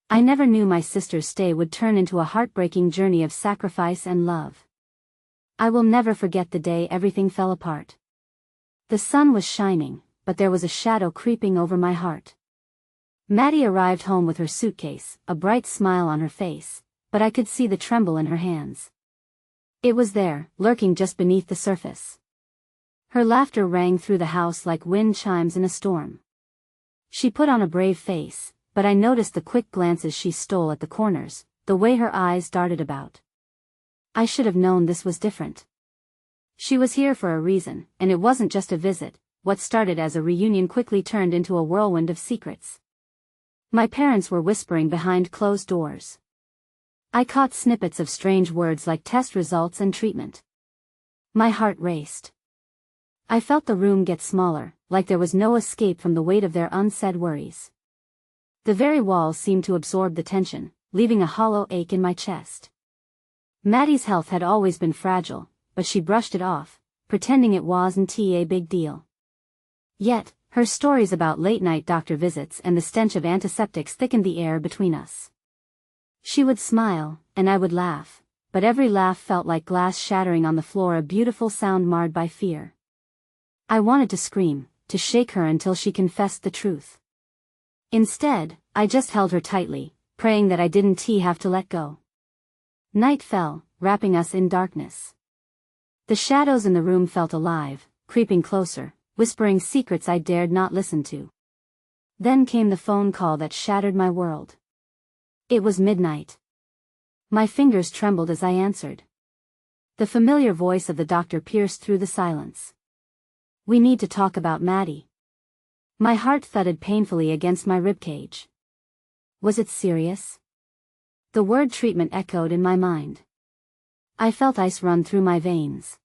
I never knew my sister's stay would turn into a heartbreaking journey of sacrifice and love. I will never forget the day everything fell apart. The sun was shining, but there was a shadow creeping over my heart. Maddie arrived home with her suitcase, a bright smile on her face, but I could see the tremble in her hands. It was there, lurking just beneath the surface. Her laughter rang through the house like wind chimes in a storm. She put on a brave face, but I noticed the quick glances she stole at the corners, the way her eyes darted about. I should have known this was different. She was here for a reason, and it wasn't just a visit. What started as a reunion quickly turned into a whirlwind of secrets. My parents were whispering behind closed doors. I caught snippets of strange words like test results and treatment. My heart raced. I felt the room get smaller, like there was no escape from the weight of their unsaid worries. The very walls seemed to absorb the tension, leaving a hollow ache in my chest. Maddie's health had always been fragile, but she brushed it off, pretending it wasn't a big deal. Yet, her stories about late-night doctor visits and the stench of antiseptics thickened the air between us. She would smile, and I would laugh, but every laugh felt like glass shattering on the floor, a beautiful sound marred by fear. I wanted to scream, to shake her until she confessed the truth. Instead, I just held her tightly, praying that I didn't have to let go. Night fell, wrapping us in darkness. The shadows in the room felt alive, creeping closer, whispering secrets I dared not listen to. Then came the phone call that shattered my world. It was midnight. My fingers trembled as I answered. The familiar voice of the doctor pierced through the silence. "We need to talk about Maddie." My heart thudded painfully against my ribcage. Was it serious? The word treatment echoed in my mind. I felt ice run through my veins.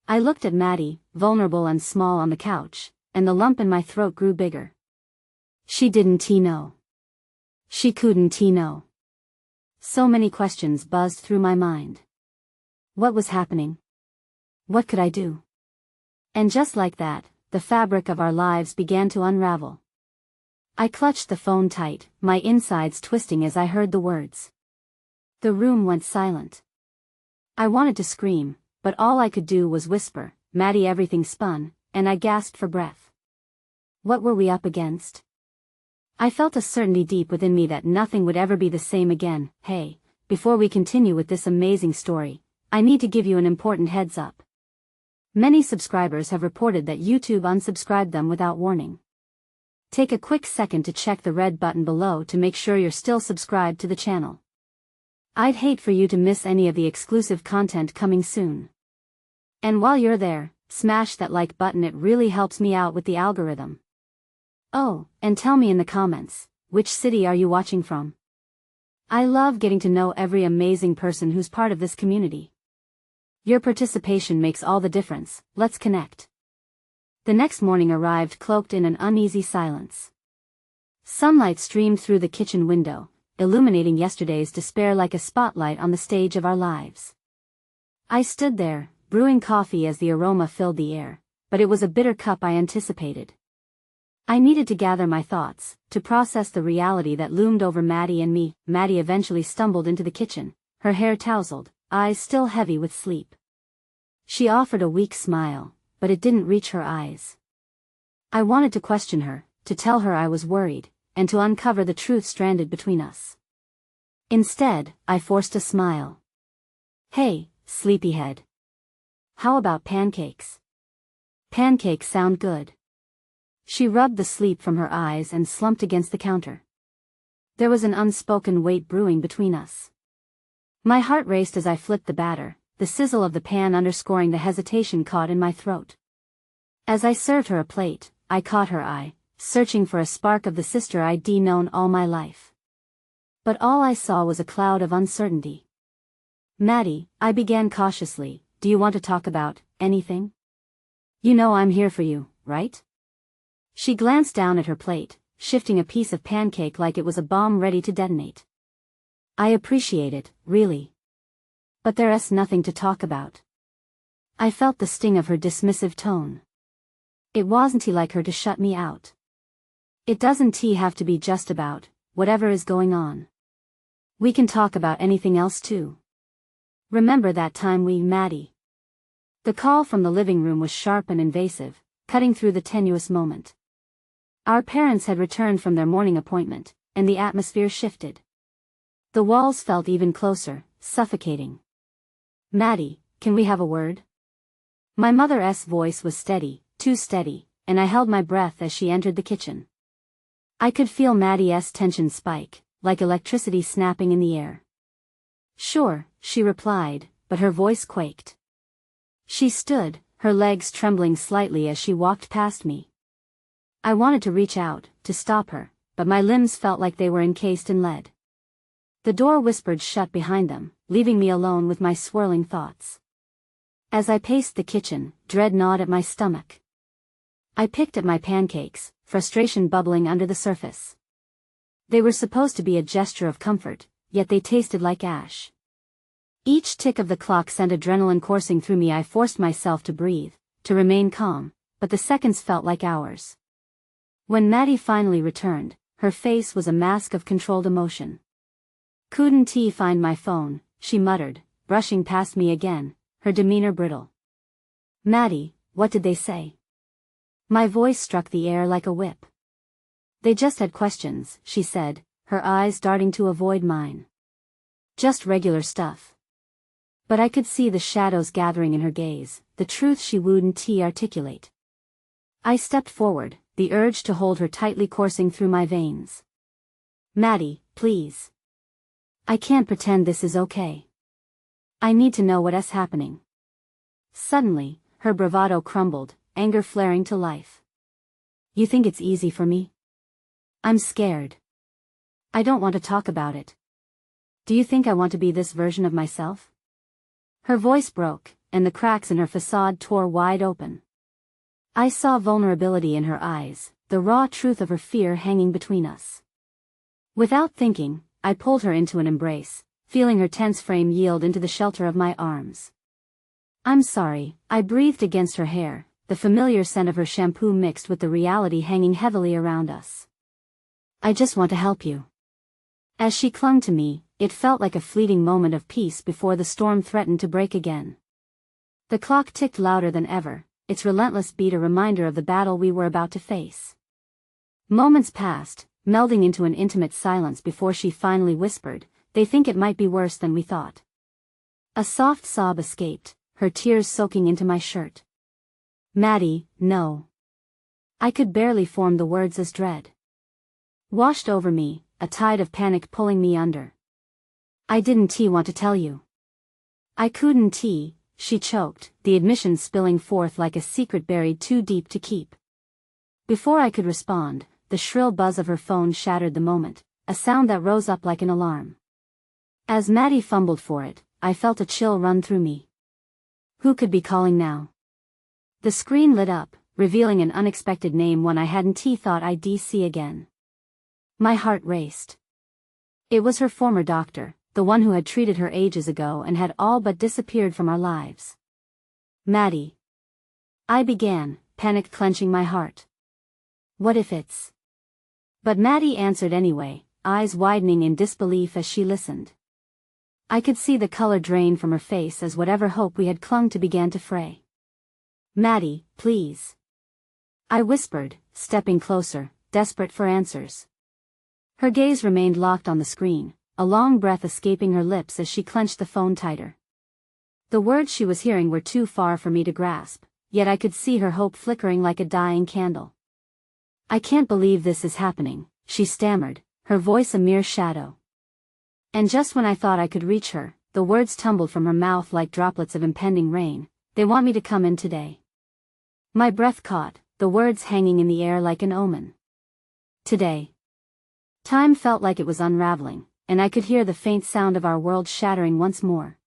I looked at Maddie, vulnerable and small on the couch, and the lump in my throat grew bigger. She didn't know. She couldn't know. So many questions buzzed through my mind. What was happening? What could I do? And just like that, the fabric of our lives began to unravel. I clutched the phone tight, my insides twisting as I heard the words. The room went silent. I wanted to scream, but all I could do was whisper, "Maddie." Everything spun, and I gasped for breath. What were we up against? I felt a certainty deep within me that nothing would ever be the same again. Hey, before we continue with this amazing story, I need to give you an important heads up. Many subscribers have reported that YouTube unsubscribed them without warning. Take a quick second to check the red button below to make sure you're still subscribed to the channel. I'd hate for you to miss any of the exclusive content coming soon. And while you're there, smash that like button, it really helps me out with the algorithm. Oh, and tell me in the comments, which city are you watching from? I love getting to know every amazing person who's part of this community. Your participation makes all the difference. Let's connect. The next morning arrived cloaked in an uneasy silence. Sunlight streamed through the kitchen window, illuminating yesterday's despair like a spotlight on the stage of our lives. I stood there, brewing coffee as the aroma filled the air, but it was a bitter cup I anticipated. I needed to gather my thoughts, to process the reality that loomed over Maddie and me. Maddie eventually stumbled into the kitchen, her hair tousled, eyes still heavy with sleep. She offered a weak smile, but it didn't reach her eyes. I wanted to question her, to tell her I was worried, and to uncover the truth stranded between us. Instead, I forced a smile. "Hey, sleepyhead. How about pancakes? Pancakes sound good." She rubbed the sleep from her eyes and slumped against the counter. There was an unspoken weight brewing between us. My heart raced as I flipped the batter, the sizzle of the pan underscoring the hesitation caught in my throat. As I served her a plate, I caught her eye, searching for a spark of the sister I'd known all my life. But all I saw was a cloud of uncertainty. "Maddie," I began cautiously, "do you want to talk about anything? You know I'm here for you, right?" She glanced down at her plate, shifting a piece of pancake like it was a bomb ready to detonate. "I appreciate it, really. But there's nothing to talk about." I felt the sting of her dismissive tone. It wasn't like her to shut me out. "It doesn't have to be just about whatever is going on. We can talk about anything else too. Remember that time Maddie? The call from the living room was sharp and invasive, cutting through the tenuous moment. Our parents had returned from their morning appointment, and the atmosphere shifted. The walls felt even closer, suffocating. Maddie, can we have a word? My mother's voice was steady, too steady, and I held my breath as she entered the kitchen. I could feel Maddie's tension spike, like electricity snapping in the air. Sure, she replied, but her voice quaked. She stood, her legs trembling slightly as she walked past me. I wanted to reach out, to stop her, but my limbs felt like they were encased in lead. The door whispered shut behind them, leaving me alone with my swirling thoughts. As I paced the kitchen, dread gnawed at my stomach. I picked at my pancakes, frustration bubbling under the surface. They were supposed to be a gesture of comfort, yet they tasted like ash. Each tick of the clock sent adrenaline coursing through me. I forced myself to breathe, to remain calm, but the seconds felt like hours. When Maddie finally returned, her face was a mask of controlled emotion. "Couldn't find my phone," she muttered, brushing past me again, her demeanor brittle. "Maddie, what did they say?" My voice struck the air like a whip. "They just had questions," she said, her eyes darting to avoid mine. "Just regular stuff." But I could see the shadows gathering in her gaze, the truth she wouldn't articulate. I stepped forward, the urge to hold her tightly coursing through my veins. "Maddie, please. I can't pretend this is okay. I need to know what's happening." Suddenly, her bravado crumbled, anger flaring to life. "You think it's easy for me? I'm scared. I don't want to talk about it. Do you think I want to be this version of myself?" Her voice broke, and the cracks in her facade tore wide open. I saw vulnerability in her eyes, the raw truth of her fear hanging between us. Without thinking, I pulled her into an embrace, feeling her tense frame yield into the shelter of my arms. "I'm sorry," I breathed against her hair, the familiar scent of her shampoo mixed with the reality hanging heavily around us. "I just want to help you." As she clung to me, it felt like a fleeting moment of peace before the storm threatened to break again. The clock ticked louder than ever, its relentless beat a reminder of the battle we were about to face. Moments passed, melding into an intimate silence before she finally whispered, "They think it might be worse than we thought." A soft sob escaped, her tears soaking into my shirt. "Maddie, no." I could barely form the words as dread washed over me, a tide of panic pulling me under. "I didn't want to tell you." "I couldn't," she choked, the admission spilling forth like a secret buried too deep to keep. Before I could respond, the shrill buzz of her phone shattered the moment, a sound that rose up like an alarm. As Maddie fumbled for it, I felt a chill run through me. Who could be calling now? The screen lit up, revealing an unexpected name, one I hadn't thought I'd see again. My heart raced. It was her former doctor, the one who had treated her ages ago and had all but disappeared from our lives. "Maddie," I began, panic clenching my heart. "What if it's—" But Maddie answered anyway, eyes widening in disbelief as she listened. I could see the color drain from her face as whatever hope we had clung to began to fray. "Maddie, please," I whispered, stepping closer, desperate for answers. Her gaze remained locked on the screen, a long breath escaping her lips as she clenched the phone tighter. The words she was hearing were too far for me to grasp, yet I could see her hope flickering like a dying candle. "I can't believe this is happening," she stammered, her voice a mere shadow. And just when I thought I could reach her, the words tumbled from her mouth like droplets of impending rain. "They want me to come in today." My breath caught, the words hanging in the air like an omen. Today. Time felt like it was unraveling, and I could hear the faint sound of our world shattering once more.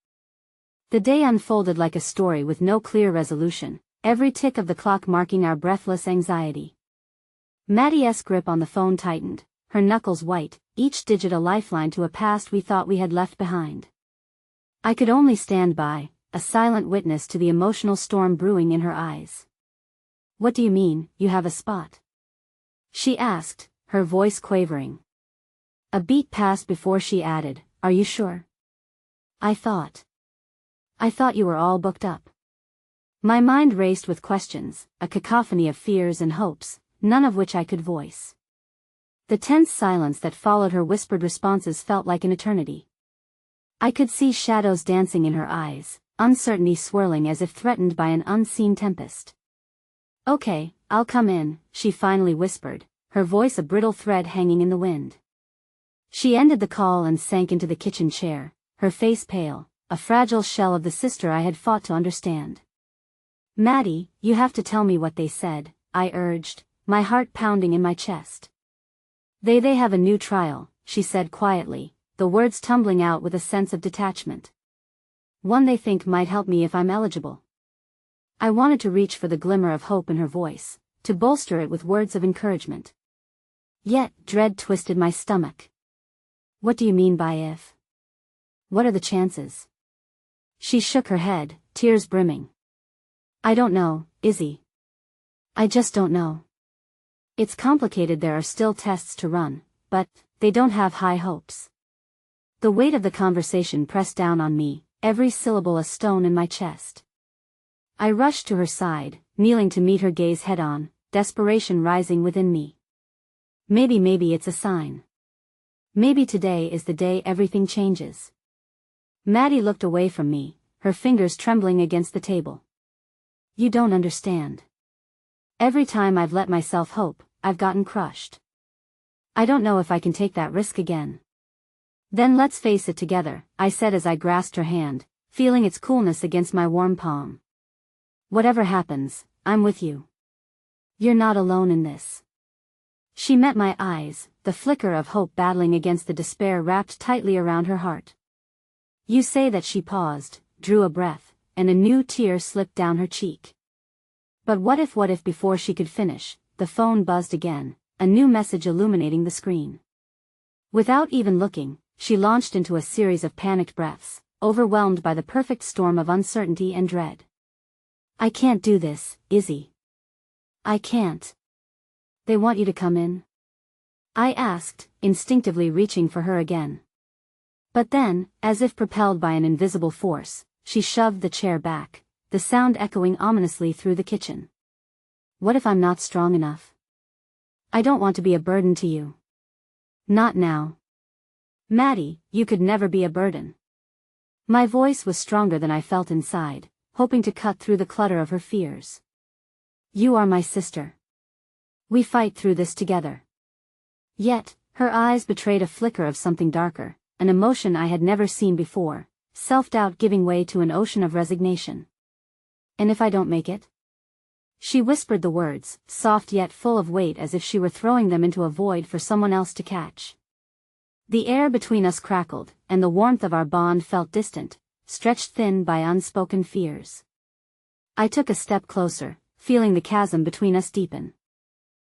The day unfolded like a story with no clear resolution, every tick of the clock marking our breathless anxiety. Maddie's grip on the phone tightened, her knuckles white, each digit a lifeline to a past we thought we had left behind. I could only stand by, a silent witness to the emotional storm brewing in her eyes. "What do you mean, you have a spot?" she asked, her voice quavering. A beat passed before she added, "Are you sure? I thought you were all booked up." My mind raced with questions, a cacophony of fears and hopes, none of which I could voice. The tense silence that followed her whispered responses felt like an eternity. I could see shadows dancing in her eyes, uncertainty swirling as if threatened by an unseen tempest. "Okay, I'll come in," she finally whispered, her voice a brittle thread hanging in the wind. She ended the call and sank into the kitchen chair, her face pale, a fragile shell of the sister I had fought to understand. "Maddie, you have to tell me what they said," I urged, my heart pounding in my chest. They have a new trial," she said quietly, the words tumbling out with a sense of detachment. "One they think might help me if I'm eligible." I wanted to reach for the glimmer of hope in her voice, to bolster it with words of encouragement. Yet, dread twisted my stomach. "What do you mean by if? What are the chances?" She shook her head, tears brimming. "I don't know, Izzy. I just don't know. It's complicated. There are still tests to run, but they don't have high hopes." The weight of the conversation pressed down on me, every syllable a stone in my chest. I rushed to her side, kneeling to meet her gaze head-on, desperation rising within me. Maybe it's a sign. Maybe today is the day everything changes. Maddie looked away from me, her fingers trembling against the table. "You don't understand. Every time I've let myself hope, I've gotten crushed. I don't know if I can take that risk again." "Then let's face it together," I said as I grasped her hand, feeling its coolness against my warm palm. "Whatever happens, I'm with you. You're not alone in this." She met my eyes, the flicker of hope battling against the despair wrapped tightly around her heart. "You say that." She paused, drew a breath, and a new tear slipped down her cheek. But what if before she could finish, the phone buzzed again, a new message illuminating the screen. Without even looking, she launched into a series of panicked breaths, overwhelmed by the perfect storm of uncertainty and dread. "I can't do this, Izzy. I can't." "They want you to come in?" I asked, instinctively reaching for her again. But then, as if propelled by an invisible force, she shoved the chair back, the sound echoing ominously through the kitchen. "What if I'm not strong enough? I don't want to be a burden to you." "Not now. Maddie, you could never be a burden." My voice was stronger than I felt inside, hoping to cut through the clutter of her fears. "You are my sister. We fight through this together." Yet, her eyes betrayed a flicker of something darker, an emotion I had never seen before, self-doubt giving way to an ocean of resignation. "And if I don't make it?" She whispered the words, soft yet full of weight, as if she were throwing them into a void for someone else to catch. The air between us crackled, and the warmth of our bond felt distant, stretched thin by unspoken fears. I took a step closer, feeling the chasm between us deepen.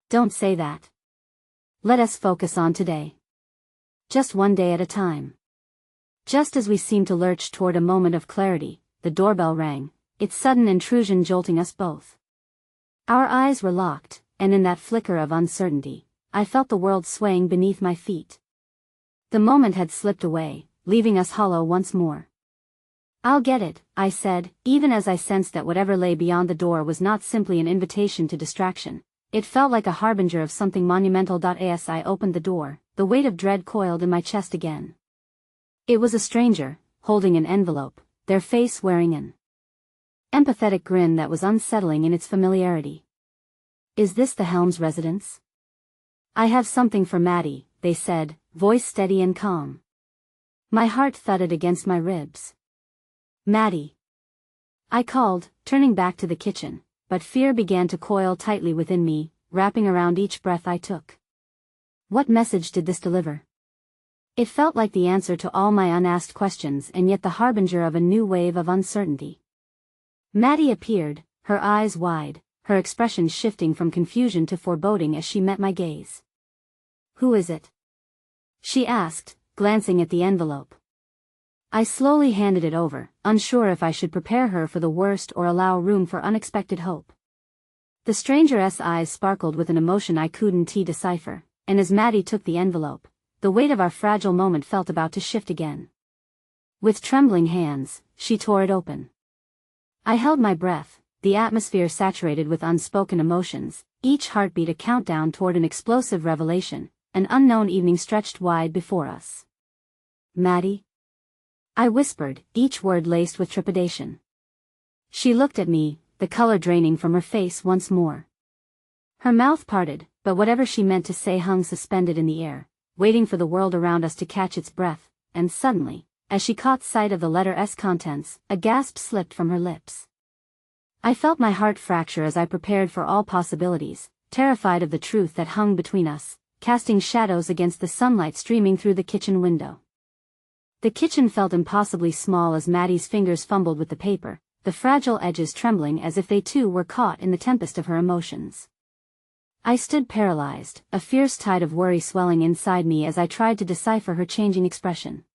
"Don't say that. Let us focus on today. Just one day at a time." Just as we seemed to lurch toward a moment of clarity, the doorbell rang, its sudden intrusion jolting us both. Our eyes were locked, and in that flicker of uncertainty, I felt the world swaying beneath my feet. The moment had slipped away, leaving us hollow once more. "I'll get it," I said, even as I sensed that whatever lay beyond the door was not simply an invitation to distraction. It felt like a harbinger of something monumental. As I opened the door, the weight of dread coiled in my chest again. It was a stranger, holding an envelope, their face wearing an empathetic grin that was unsettling in its familiarity. "Is this the Helms residence?" "I have something for Maddie," they said, voice steady and calm. My heart thudded against my ribs. "Maddie," I called, turning back to the kitchen, but fear began to coil tightly within me, wrapping around each breath I took. What message did this deliver? It felt like the answer to all my unasked questions, and yet the harbinger of a new wave of uncertainty. Maddie appeared, her eyes wide, her expression shifting from confusion to foreboding as she met my gaze. "Who is it?" she asked, glancing at the envelope. I slowly handed it over, unsure if I should prepare her for the worst or allow room for unexpected hope. The stranger's eyes sparkled with an emotion I couldn't decipher, and as Maddie took the envelope, the weight of our fragile moment felt about to shift again. With trembling hands, she tore it open. I held my breath, the atmosphere saturated with unspoken emotions, each heartbeat a countdown toward an explosive revelation. An unknown evening stretched wide before us. "Maddie?" I whispered, each word laced with trepidation. She looked at me, the color draining from her face once more. Her mouth parted, but whatever she meant to say hung suspended in the air, waiting for the world around us to catch its breath, and suddenly, as she caught sight of the letter S contents, a gasp slipped from her lips. I felt my heart fracture as I prepared for all possibilities, terrified of the truth that hung between us, casting shadows against the sunlight streaming through the kitchen window. The kitchen felt impossibly small as Maddie's fingers fumbled with the paper, the fragile edges trembling as if they too were caught in the tempest of her emotions. I stood paralyzed, a fierce tide of worry swelling inside me as I tried to decipher her changing expression.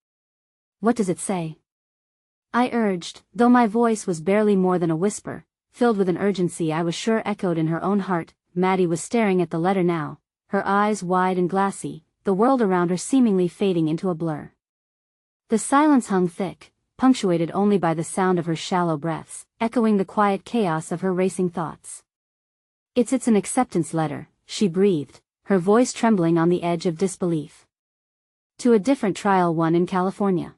"What does it say?" I urged, though my voice was barely more than a whisper, filled with an urgency I was sure echoed in her own heart. Maddie was staring at the letter now, her eyes wide and glassy, the world around her seemingly fading into a blur. The silence hung thick, punctuated only by the sound of her shallow breaths, echoing the quiet chaos of her racing thoughts. It's an acceptance letter," she breathed, her voice trembling on the edge of disbelief. "To a different trial, one in California."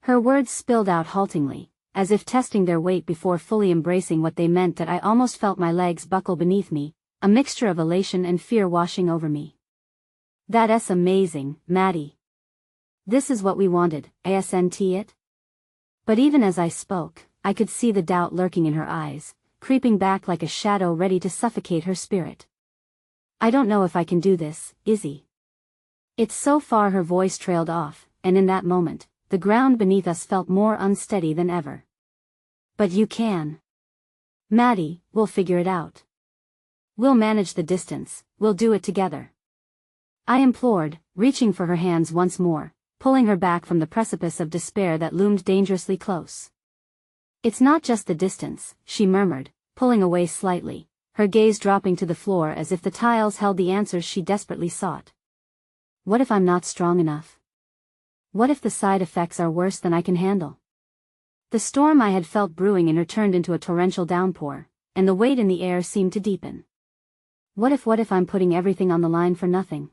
Her words spilled out haltingly, as if testing their weight before fully embracing what they meant, that I almost felt my legs buckle beneath me, a mixture of elation and fear washing over me. "That's amazing, Maddie. This is what we wanted, isn't it?" But even as I spoke, I could see the doubt lurking in her eyes, creeping back like a shadow ready to suffocate her spirit. "I don't know if I can do this, Izzy." It's so far. Her voice trailed off, and in that moment, the ground beneath us felt more unsteady than ever. "But you can. Maddie, we'll figure it out. We'll manage the distance, we'll do it together." I implored, reaching for her hands once more, pulling her back from the precipice of despair that loomed dangerously close. "It's not just the distance," she murmured, pulling away slightly, her gaze dropping to the floor as if the tiles held the answers she desperately sought. "What if I'm not strong enough? What if the side effects are worse than I can handle?" The storm I had felt brewing in her turned into a torrential downpour, and the weight in the air seemed to deepen. What if I'm putting everything on the line for nothing?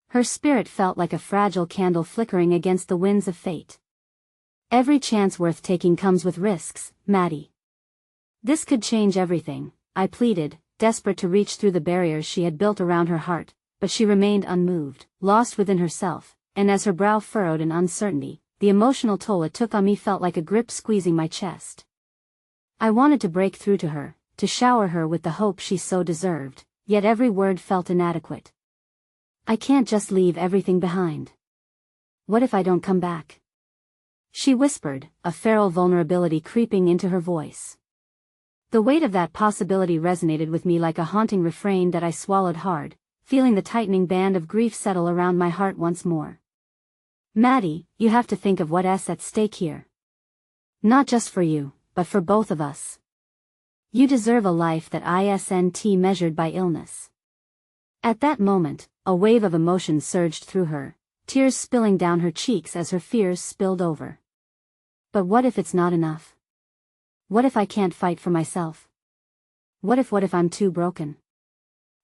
Her spirit felt like a fragile candle flickering against the winds of fate. "Every chance worth taking comes with risks, Maddie. This could change everything," I pleaded, desperate to reach through the barriers she had built around her heart, but she remained unmoved, lost within herself, and as her brow furrowed in uncertainty, the emotional toll it took on me felt like a grip squeezing my chest. I wanted to break through to her, to shower her with the hope she so deserved, yet every word felt inadequate. "I can't just leave everything behind. What if I don't come back?" she whispered, a feral vulnerability creeping into her voice. The weight of that possibility resonated with me like a haunting refrain that I swallowed hard, feeling the tightening band of grief settle around my heart once more. "Maddie, you have to think of what's at stake here. Not just for you, but for both of us. You deserve a life that isn't measured by illness." At that moment, a wave of emotion surged through her, tears spilling down her cheeks as her fears spilled over. "But what if it's not enough? What if I can't fight for myself? What if I'm too broken?"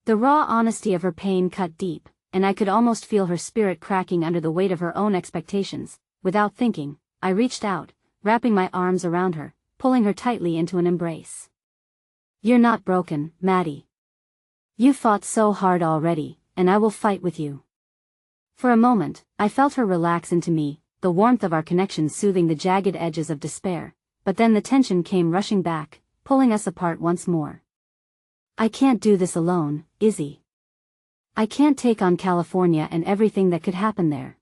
The raw honesty of her pain cut deep, and I could almost feel her spirit cracking under the weight of her own expectations. Without thinking, I reached out, wrapping my arms around her, pulling her tightly into an embrace. "You're not broken, Maddie. You fought so hard already, and I will fight with you." For a moment, I felt her relax into me, the warmth of our connection soothing the jagged edges of despair, but then the tension came rushing back, pulling us apart once more. "I can't do this alone, Izzy. I can't take on California and everything that could happen there."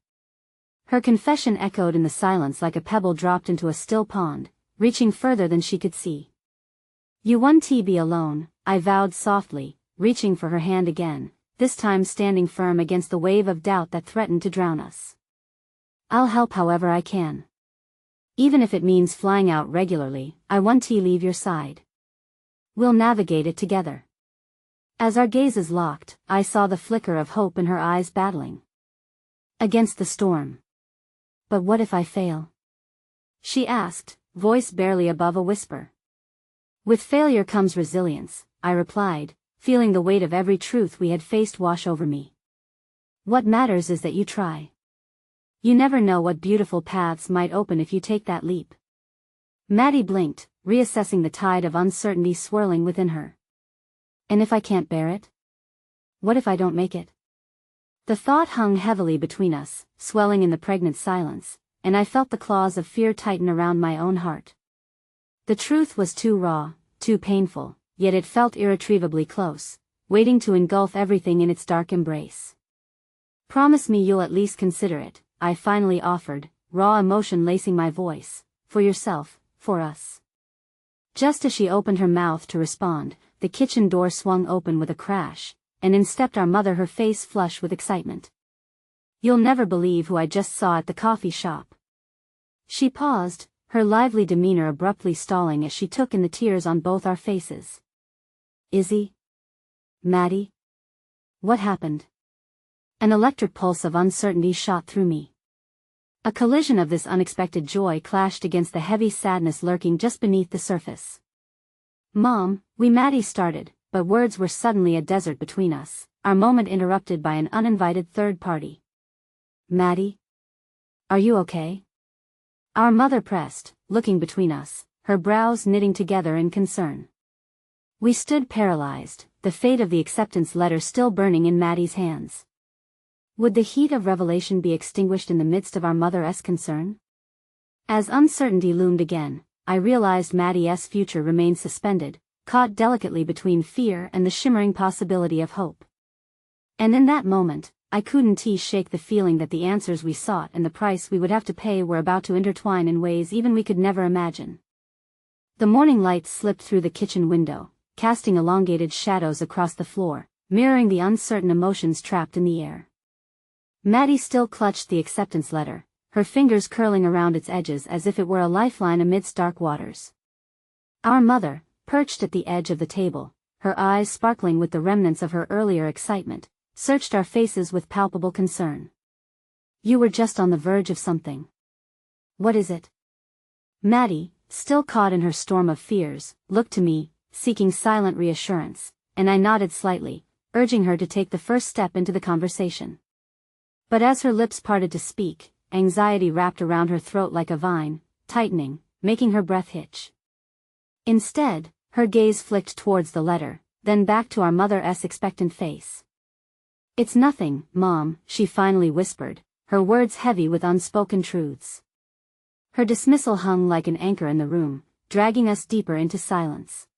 Her confession echoed in the silence like a pebble dropped into a still pond, reaching further than she could see. "You won't be alone," I vowed softly, reaching for her hand again, this time standing firm against the wave of doubt that threatened to drown us. "I'll help however I can. Even if it means flying out regularly, I won't leave your side. We'll navigate it together." As our gazes locked, I saw the flicker of hope in her eyes battling. Against the storm. But what if I fail? She asked, voice barely above a whisper. With failure comes resilience, I replied, feeling the weight of every truth we had faced wash over me. What matters is that you try. You never know what beautiful paths might open if you take that leap. Maddie blinked, reassessing the tide of uncertainty swirling within her. And if I can't bear it? What if I don't make it? The thought hung heavily between us, swelling in the pregnant silence, and I felt the claws of fear tighten around my own heart. The truth was too raw, too painful, yet it felt irretrievably close, waiting to engulf everything in its dark embrace. Promise me you'll at least consider it, I finally offered, raw emotion lacing my voice, for yourself, for us. Just as she opened her mouth to respond, the kitchen door swung open with a crash, and in stepped our mother, her face flush with excitement. You'll never believe who I just saw at the coffee shop. She paused, her lively demeanor abruptly stalling as she took in the tears on both our faces. Izzy? Maddie? What happened? An electric pulse of uncertainty shot through me. A collision of this unexpected joy clashed against the heavy sadness lurking just beneath the surface. Mom, Maddie started, but words were suddenly a desert between us, our moment interrupted by an uninvited third party. Maddie? Are you okay? Our mother pressed, looking between us, her brows knitting together in concern. We stood paralyzed, the fate of the acceptance letter still burning in Maddie's hands. Would the heat of revelation be extinguished in the midst of our mother's concern? As uncertainty loomed again, I realized Maddie's future remained suspended, caught delicately between fear and the shimmering possibility of hope. And in that moment, I couldn't shake the feeling that the answers we sought and the price we would have to pay were about to intertwine in ways even we could never imagine. The morning light slipped through the kitchen window, casting elongated shadows across the floor, mirroring the uncertain emotions trapped in the air. Maddie still clutched the acceptance letter, her fingers curling around its edges as if it were a lifeline amidst dark waters. Our mother, perched at the edge of the table, her eyes sparkling with the remnants of her earlier excitement, searched our faces with palpable concern. You were just on the verge of something. What is it? Maddie, still caught in her storm of fears, looked to me, seeking silent reassurance, and I nodded slightly, urging her to take the first step into the conversation. But as her lips parted to speak, anxiety wrapped around her throat like a vine, tightening, making her breath hitch. Instead, her gaze flicked towards the letter, then back to our mother's expectant face. It's nothing, Mom, she finally whispered, her words heavy with unspoken truths. Her dismissal hung like an anchor in the room, dragging us deeper into silence.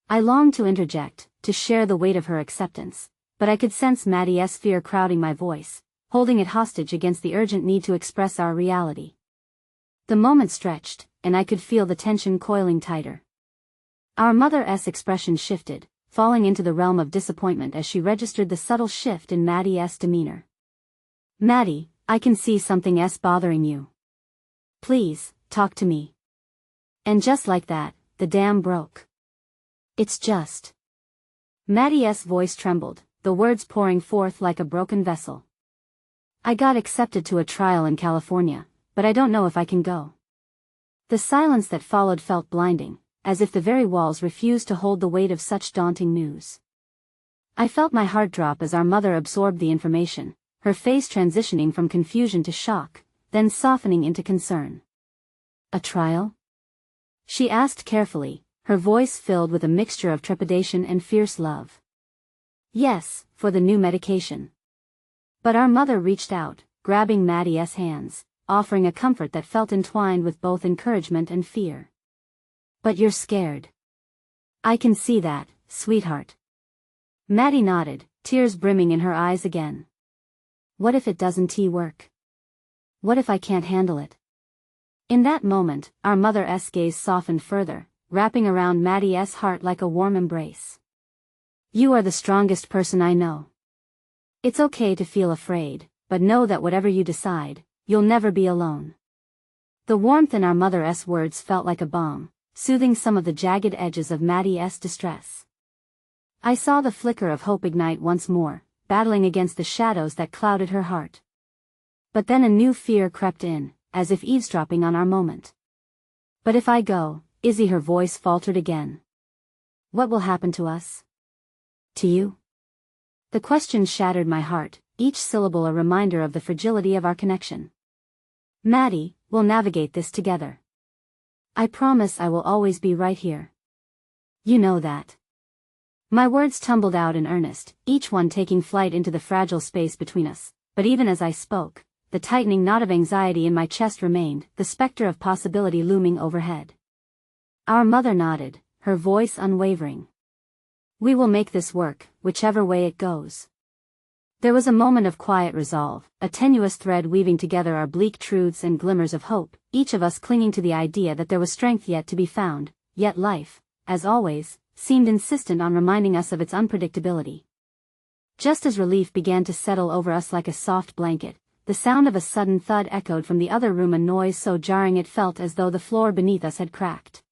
I longed to interject, to share the weight of her acceptance, but I could sense Maddie's fear crowding my voice, holding it hostage against the urgent need to express our reality. The moment stretched, and I could feel the tension coiling tighter. Our mother's expression shifted, falling into the realm of disappointment as she registered the subtle shift in Maddie's demeanor. Maddie, I can see something's bothering you. Please, talk to me. And just like that, the dam broke. It's just. Maddie's voice trembled, the words pouring forth like a broken vessel. I got accepted to a trial in California, but I don't know if I can go. The silence that followed felt blinding, as if the very walls refused to hold the weight of such daunting news. I felt my heart drop as our mother absorbed the information, her face transitioning from confusion to shock, then softening into concern. A trial? She asked carefully, her voice filled with a mixture of trepidation and fierce love. Yes, for the new medication. But our mother reached out, grabbing Maddie's hands, offering a comfort that felt entwined with both encouragement and fear. But you're scared. I can see that, sweetheart. Maddie nodded, tears brimming in her eyes again. What if it doesn't work? What if I can't handle it? In that moment, our mother's gaze softened further, wrapping around Maddie's heart like a warm embrace. You are the strongest person I know. It's okay to feel afraid, but know that whatever you decide, you'll never be alone. The warmth in our mother's words felt like a balm, soothing some of the jagged edges of Maddie's distress. I saw the flicker of hope ignite once more, battling against the shadows that clouded her heart. But then a new fear crept in, as if eavesdropping on our moment. But if I go, Izzy, her voice faltered again. What will happen to us? To you? The question shattered my heart, each syllable a reminder of the fragility of our connection. Maddie, we'll navigate this together. I promise I will always be right here. You know that. My words tumbled out in earnest, each one taking flight into the fragile space between us, but even as I spoke, the tightening knot of anxiety in my chest remained, the specter of possibility looming overhead. Our mother nodded, her voice unwavering. We will make this work, whichever way it goes. There was a moment of quiet resolve, a tenuous thread weaving together our bleak truths and glimmers of hope, each of us clinging to the idea that there was strength yet to be found, yet life, as always, seemed insistent on reminding us of its unpredictability. Just as relief began to settle over us like a soft blanket, the sound of a sudden thud echoed from the other room, a noise so jarring it felt as though the floor beneath us had cracked.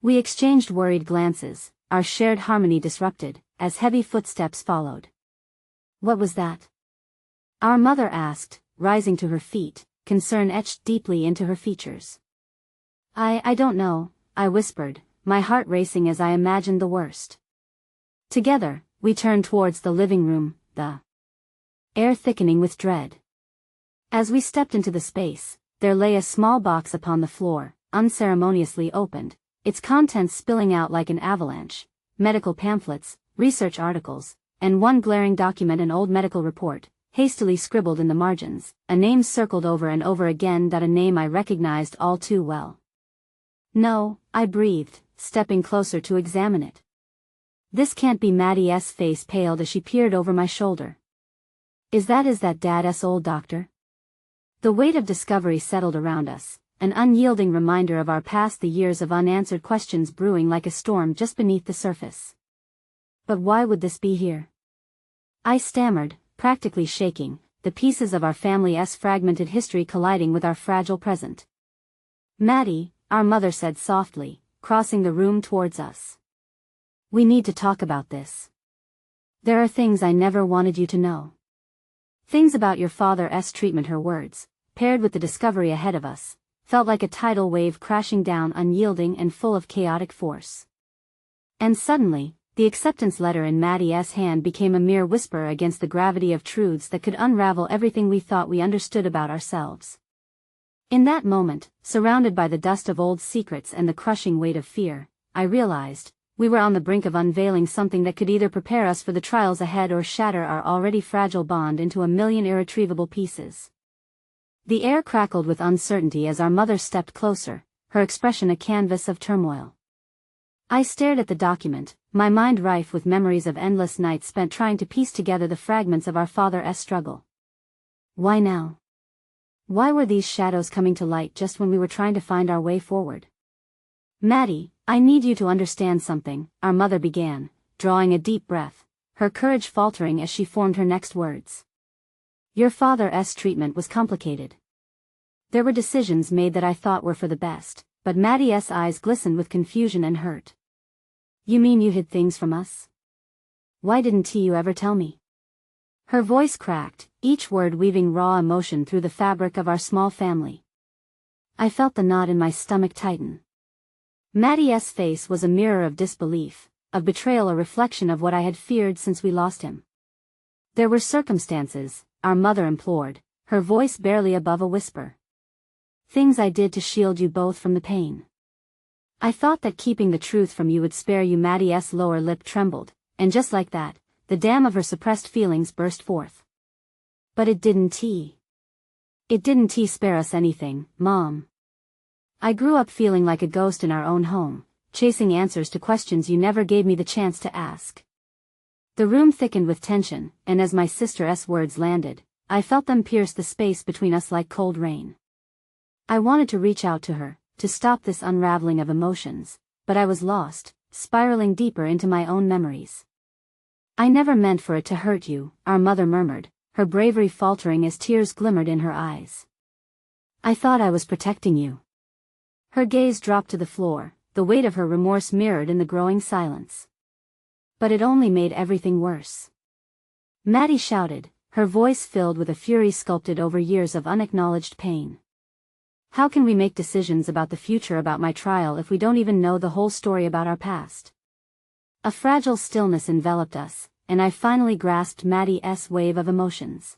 We exchanged worried glances, our shared harmony disrupted, as heavy footsteps followed. What was that? Our mother asked, rising to her feet, concern etched deeply into her features. I don't know, I whispered, my heart racing as I imagined the worst. Together, we turned towards the living room, the air thickening with dread. As we stepped into the space, there lay a small box upon the floor, unceremoniously opened, its contents spilling out like an avalanche: medical pamphlets, research articles, and one glaring document, an old medical report, hastily scribbled in the margins, a name circled over and over again, that a name I recognized all too well. No, I breathed, stepping closer to examine it. This can't be. Maddie's face paled as she peered over my shoulder. Is that Dad's old doctor? The weight of discovery settled around us, an unyielding reminder of our past, the years of unanswered questions brewing like a storm just beneath the surface. But why would this be here? I stammered, practically shaking, the pieces of our family's fragmented history colliding with our fragile present. Maddie, our mother said softly, crossing the room towards us. We need to talk about this. There are things I never wanted you to know. Things about your father's treatment. Her words, paired with the discovery ahead of us, felt like a tidal wave crashing down, unyielding and full of chaotic force. And suddenly, the acceptance letter in Maddie's hand became a mere whisper against the gravity of truths that could unravel everything we thought we understood about ourselves. In that moment, surrounded by the dust of old secrets and the crushing weight of fear, I realized we were on the brink of unveiling something that could either prepare us for the trials ahead or shatter our already fragile bond into a million irretrievable pieces. The air crackled with uncertainty as our mother stepped closer, her expression a canvas of turmoil. I stared at the document, my mind rife with memories of endless nights spent trying to piece together the fragments of our father's struggle. Why now? Why were these shadows coming to light just when we were trying to find our way forward? Maddie, I need you to understand something, our mother began, drawing a deep breath, her courage faltering as she formed her next words. Your father's treatment was complicated. There were decisions made that I thought were for the best, but Maddie's eyes glistened with confusion and hurt. You mean you hid things from us? Why didn't you ever tell me? Her voice cracked, each word weaving raw emotion through the fabric of our small family. I felt the knot in my stomach tighten. Maddie's face was a mirror of disbelief, of betrayal, a reflection of what I had feared since we lost him. There were circumstances, our mother implored, her voice barely above a whisper. Things I did to shield you both from the pain. I thought that keeping the truth from you would spare you. Maddie's lower lip trembled, and just like that, the dam of her suppressed feelings burst forth. But it didn't. It didn't spare us anything, Mom. I grew up feeling like a ghost in our own home, chasing answers to questions you never gave me the chance to ask. The room thickened with tension, and as my sister's words landed, I felt them pierce the space between us like cold rain. I wanted to reach out to her, to stop this unraveling of emotions, but I was lost, spiraling deeper into my own memories. I never meant for it to hurt you, our mother murmured, her bravery faltering as tears glimmered in her eyes. I thought I was protecting you. Her gaze dropped to the floor, the weight of her remorse mirrored in the growing silence. But it only made everything worse. Maddie shouted, her voice filled with a fury sculpted over years of unacknowledged pain. How can we make decisions about the future about my trial if we don't even know the whole story about our past? A fragile stillness enveloped us, and I finally grasped Maddie's wave of emotions.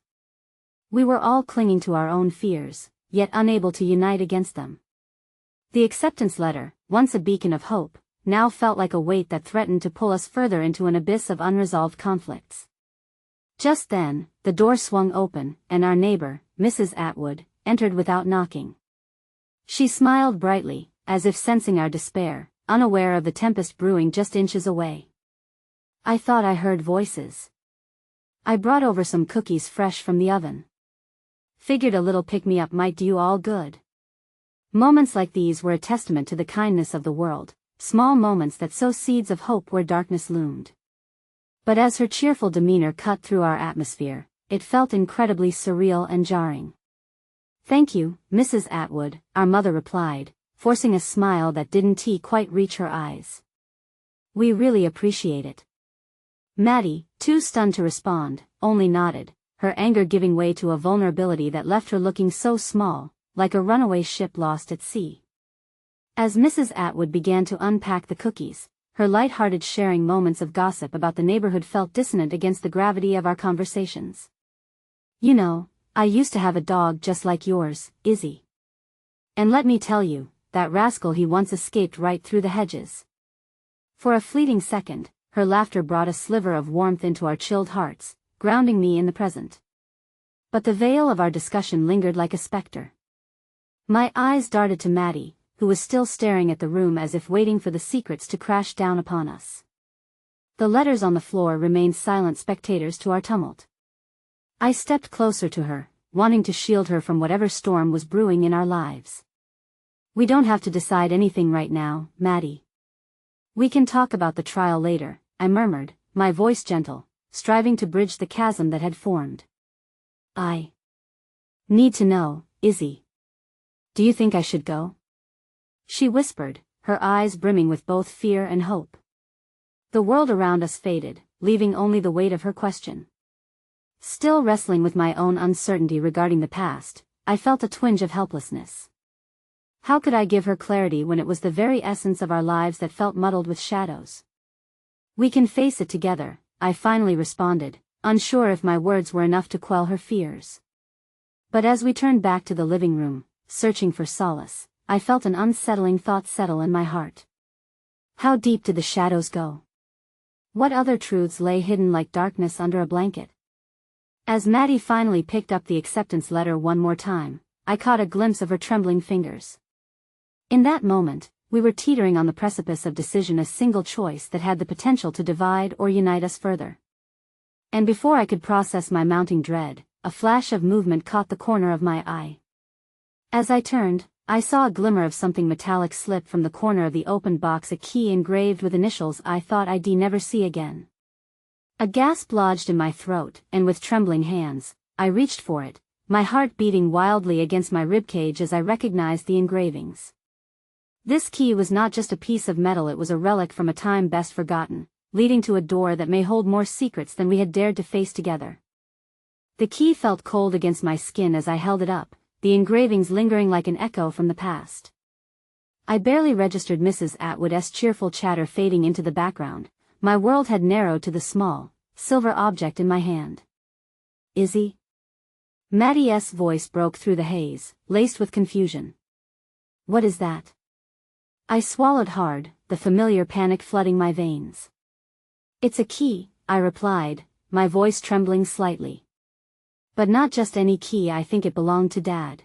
We were all clinging to our own fears, yet unable to unite against them. The acceptance letter, once a beacon of hope, now felt like a weight that threatened to pull us further into an abyss of unresolved conflicts. Just then, the door swung open, and our neighbor, Mrs. Atwood, entered without knocking. She smiled brightly, as if sensing our despair, unaware of the tempest brewing just inches away. I thought I heard voices. I brought over some cookies fresh from the oven. Figured a little pick-me-up might do you all good. Moments like these were a testament to the kindness of the world, small moments that sow seeds of hope where darkness loomed. But as her cheerful demeanor cut through our atmosphere, it felt incredibly surreal and jarring. "Thank you, Mrs. Atwood," our mother replied, forcing a smile that didn't quite reach her eyes. "We really appreciate it." Maddie, too stunned to respond, only nodded, her anger giving way to a vulnerability that left her looking so small, like a runaway ship lost at sea. As Mrs. Atwood began to unpack the cookies, her light-hearted sharing moments of gossip about the neighborhood felt dissonant against the gravity of our conversations. "You know, I used to have a dog just like yours, Izzy. And let me tell you, that rascal he once escaped right through the hedges." For a fleeting second, her laughter brought a sliver of warmth into our chilled hearts, grounding me in the present. But the veil of our discussion lingered like a specter. My eyes darted to Maddie, who was still staring at the room as if waiting for the secrets to crash down upon us. The letters on the floor remained silent spectators to our tumult. I stepped closer to her, wanting to shield her from whatever storm was brewing in our lives. "We don't have to decide anything right now, Maddie. We can talk about the trial later," I murmured, my voice gentle, striving to bridge the chasm that had formed. "I need to know, Izzy. Do you think I should go?" she whispered, her eyes brimming with both fear and hope. The world around us faded, leaving only the weight of her question. Still wrestling with my own uncertainty regarding the past, I felt a twinge of helplessness. How could I give her clarity when it was the very essence of our lives that felt muddled with shadows? "We can face it together," I finally responded, unsure if my words were enough to quell her fears. But as we turned back to the living room, searching for solace, I felt an unsettling thought settle in my heart. How deep did the shadows go? What other truths lay hidden like darkness under a blanket? As Maddie finally picked up the acceptance letter one more time, I caught a glimpse of her trembling fingers. In that moment, we were teetering on the precipice of decision, a single choice that had the potential to divide or unite us further. And before I could process my mounting dread, a flash of movement caught the corner of my eye. As I turned, I saw a glimmer of something metallic slip from the corner of the opened box, a key engraved with initials I thought I'd never see again. A gasp lodged in my throat, and with trembling hands, I reached for it, my heart beating wildly against my ribcage as I recognized the engravings. This key was not just a piece of metal, it was a relic from a time best forgotten, leading to a door that may hold more secrets than we had dared to face together. The key felt cold against my skin as I held it up, the engravings lingering like an echo from the past. I barely registered Mrs. Atwood's cheerful chatter fading into the background. My world had narrowed to the small, silver object in my hand. "Izzy?" Maddie's voice broke through the haze, laced with confusion. "What is that?" I swallowed hard, the familiar panic flooding my veins. "It's a key," I replied, my voice trembling slightly. "But not just any key, I think it belonged to Dad."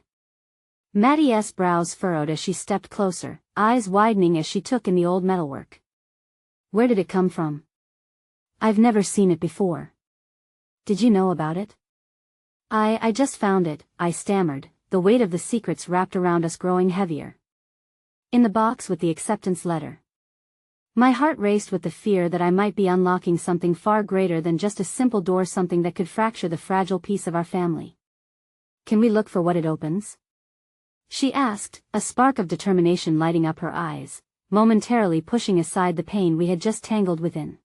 Maddie's brows furrowed as she stepped closer, eyes widening as she took in the old metalwork. "Where did it come from?" "I've never seen it before." "Did you know about it?" I just found it," I stammered, the weight of the secrets wrapped around us growing heavier. "In the box with the acceptance letter." My heart raced with the fear that I might be unlocking something far greater than just a simple door, something that could fracture the fragile peace of our family. "Can we look for what it opens?" she asked, a spark of determination lighting up her eyes, momentarily pushing aside the pain we had just tangled within.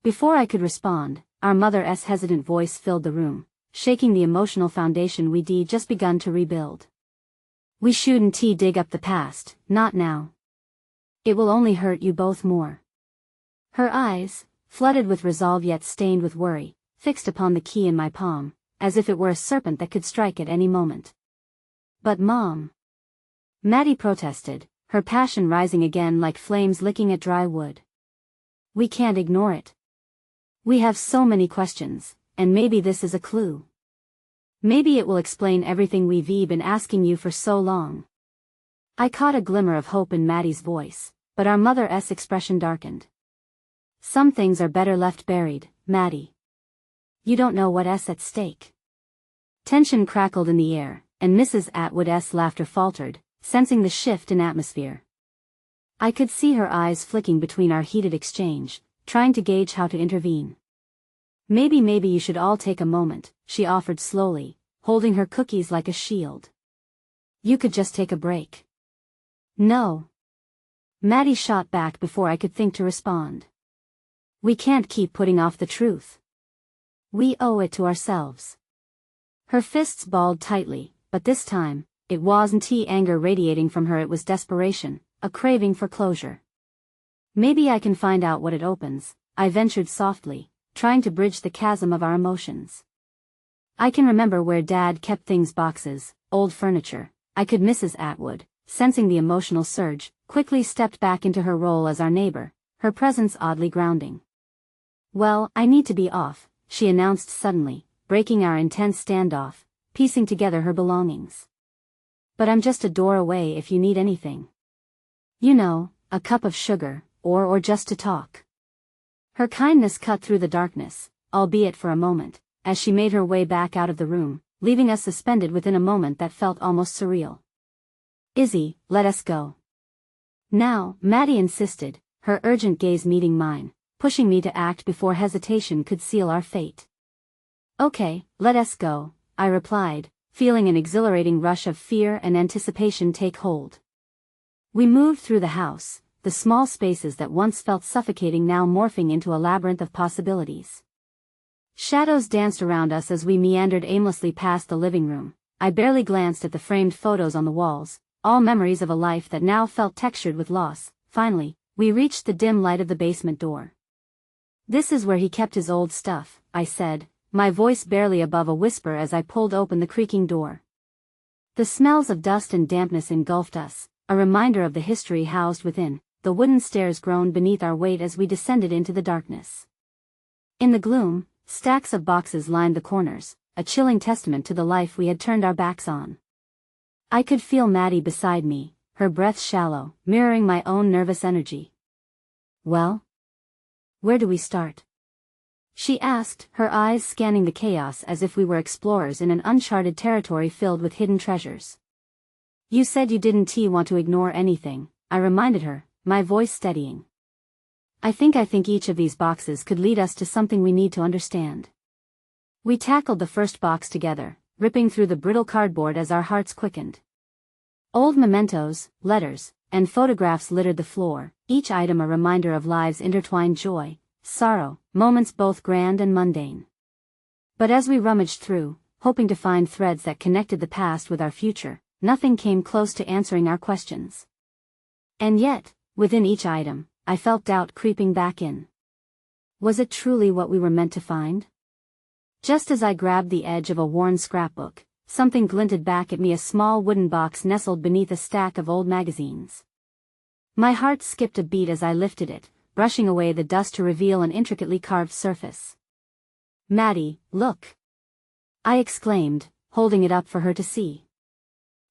Before I could respond, our mother's hesitant voice filled the room, shaking the emotional foundation we'd just begun to rebuild. We shouldn't dig up the past, not now. It will only hurt you both more. Her eyes, flooded with resolve yet stained with worry, fixed upon the key in my palm, as if it were a serpent that could strike at any moment. But Mom, Maddie protested, her passion rising again like flames licking at dry wood. We can't ignore it. We have so many questions, and maybe this is a clue. Maybe it will explain everything we've been asking you for so long. I caught a glimmer of hope in Maddie's voice, but our mother's expression darkened. Some things are better left buried, Maddie. You don't know what's at stake. Tension crackled in the air, and Mrs. Atwood's laughter faltered, sensing the shift in atmosphere. I could see her eyes flicking between our heated exchange, trying to gauge how to intervene. Maybe you should all take a moment, she offered slowly, holding her cookies like a shield. You could just take a break. No. Maddie shot back before I could think to respond. We can't keep putting off the truth. We owe it to ourselves. Her fists balled tightly, but this time, it wasn't anger radiating from her, it was desperation, a craving for closure. Maybe I can find out what it opens, I ventured softly, trying to bridge the chasm of our emotions. I can remember where Dad kept things, boxes, old furniture. I could. Mrs. Atwood, sensing the emotional surge, quickly stepped back into her role as our neighbor, her presence oddly grounding. Well, I need to be off, she announced suddenly, breaking our intense standoff, piecing together her belongings. But I'm just a door away if you need anything. You know, a cup of sugar, or just to talk. Her kindness cut through the darkness, albeit for a moment, as she made her way back out of the room, leaving us suspended within a moment that felt almost surreal. Izzy, let us go. Now, Maddie insisted, her urgent gaze meeting mine, pushing me to act before hesitation could seal our fate. Okay, let us go, I replied, feeling an exhilarating rush of fear and anticipation take hold. We moved through the house, the small spaces that once felt suffocating now morphing into a labyrinth of possibilities. Shadows danced around us as we meandered aimlessly past the living room. I barely glanced at the framed photos on the walls, all memories of a life that now felt textured with loss. Finally, we reached the dim light of the basement door. This is where he kept his old stuff, I said, my voice barely above a whisper as I pulled open the creaking door. The smells of dust and dampness engulfed us, a reminder of the history housed within. The wooden stairs groaned beneath our weight as we descended into the darkness. In the gloom, stacks of boxes lined the corners, a chilling testament to the life we had turned our backs on. I could feel Maddie beside me, her breath shallow, mirroring my own nervous energy. Well? Where do we start? She asked, her eyes scanning the chaos as if we were explorers in an uncharted territory filled with hidden treasures. You said you didn't want to ignore anything, I reminded her, my voice steadying. I think each of these boxes could lead us to something we need to understand. We tackled the first box together, ripping through the brittle cardboard as our hearts quickened. Old mementos, letters, and photographs littered the floor, each item a reminder of lives' intertwined joy, sorrow, moments both grand and mundane. But as we rummaged through, hoping to find threads that connected the past with our future, nothing came close to answering our questions. And yet, within each item, I felt doubt creeping back in. Was it truly what we were meant to find? Just as I grabbed the edge of a worn scrapbook, something glinted back at me, a small wooden box nestled beneath a stack of old magazines. My heart skipped a beat as I lifted it, brushing away the dust to reveal an intricately carved surface. Maddie, look! I exclaimed, holding it up for her to see.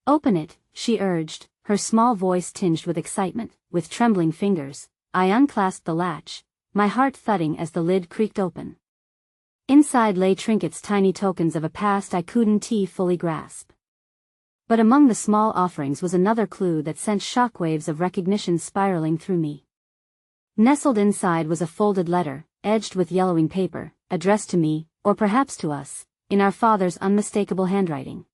Open it, she urged, her small voice tinged with excitement. With trembling fingers, I unclasped the latch, my heart thudding as the lid creaked open. Inside lay trinkets, tiny tokens of a past I couldn't fully grasp. But among the small offerings was another clue that sent shockwaves of recognition spiraling through me. Nestled inside was a folded letter, edged with yellowing paper, addressed to me, or perhaps to us, in our father's unmistakable handwriting.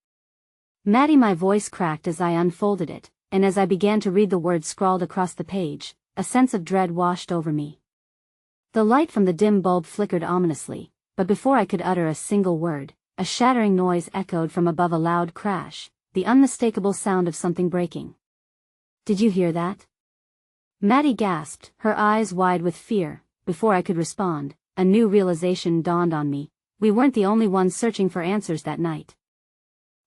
Maddie, my voice cracked as I unfolded it, and as I began to read the words scrawled across the page, a sense of dread washed over me. The light from the dim bulb flickered ominously, but before I could utter a single word, a shattering noise echoed from above, a loud crash, the unmistakable sound of something breaking. "Did you hear that?" Maddie gasped, her eyes wide with fear. Before I could respond, a new realization dawned on me. We weren't the only ones searching for answers that night.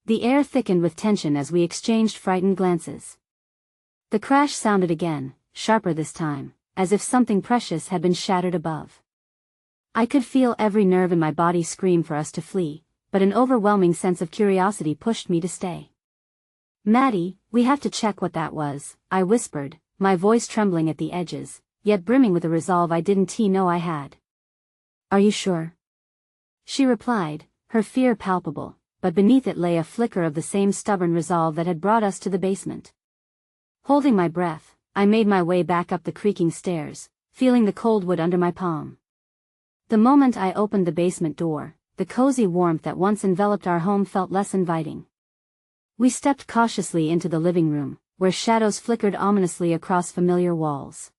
The air thickened with tension as we exchanged frightened glances. The crash sounded again, sharper this time, as if something precious had been shattered above. I could feel every nerve in my body scream for us to flee, but an overwhelming sense of curiosity pushed me to stay. "Maddie, we have to check what that was," I whispered, my voice trembling at the edges, yet brimming with a resolve I didn't know I had. "Are you sure?" she replied, her fear palpable, but beneath it lay a flicker of the same stubborn resolve that had brought us to the basement. Holding my breath, I made my way back up the creaking stairs, feeling the cold wood under my palm. The moment I opened the basement door, the cozy warmth that once enveloped our home felt less inviting. We stepped cautiously into the living room, where shadows flickered ominously across familiar walls.